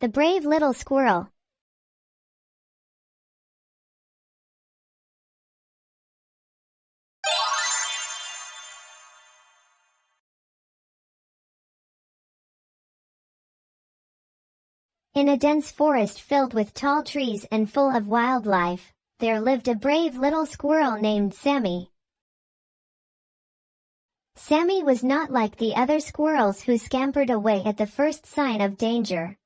The brave little squirrel. In a dense forest filled with tall trees and full of wildlife, there lived a brave little squirrel named Sammy. Sammy was not like the other squirrels who scampered away at the first sign of danger.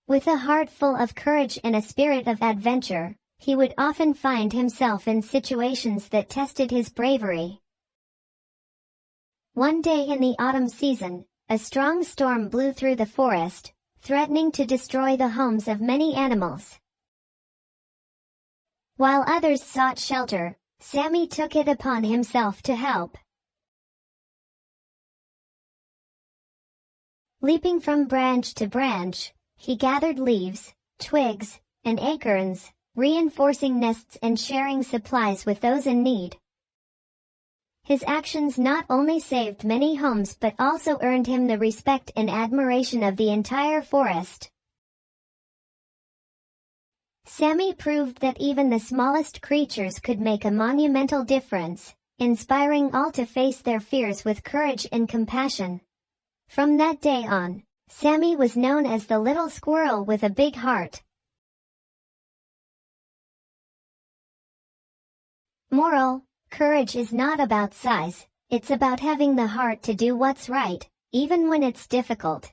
With a heart full of courage and a spirit of adventure, he would often find himself in situations that tested his bravery. One day in the autumn season, a strong storm blew through the forest, threatening to destroy the homes of many animals. While others sought shelter, Sammy took it upon himself to help. Leaping from branch to branch, he gathered leaves, twigs, and acorns, reinforcing nests and sharing supplies with those in need. His actions not only saved many homes but also earned him the respect and admiration of the entire forest. Sammy proved that even the smallest creatures could make a monumental difference, inspiring all to face their fears with courage and compassion. From that day on, Sammy was known as the little squirrel with a big heart. Moral: courage is not about size, it's about having the heart to do what's right, even when it's difficult.